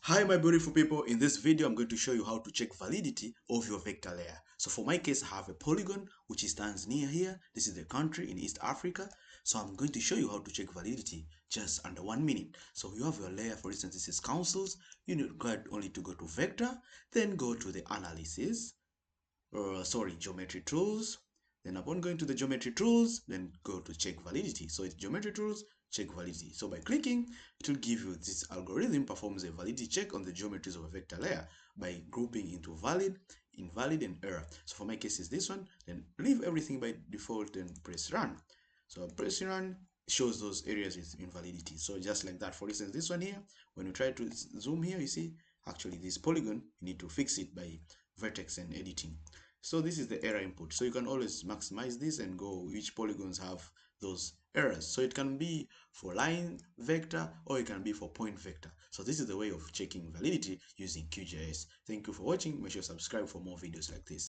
Hi my beautiful people, in this video I'm going to show you how to check validity of your vector layer. So for my case I have a polygon which stands near here. This is the country in East Africa. So I'm going to show you how to check validity just under 1 minute. So you have your layer, for instance this is councils. You need only to go to vector, then go to the analysis, geometry tools. Then upon going to the geometry tools, then go to check validity. So it's geometry tools, check validity. So by clicking, it will give you this algorithm performs a validity check on the geometries of a vector layer by grouping into valid, invalid, and error. So for my case is this one. Then leave everything by default and press run. So press run shows those areas with invalidity. So just like that, for instance, this one here, when you try to zoom here, you see actually this polygon, you need to fix it by vertex and editing. So this is the error input. So you can always maximize this and go which polygons have those errors. So it can be for line vector or it can be for point vector. So this is the way of checking validity using QGIS. Thank you for watching. Make sure you subscribe for more videos like this.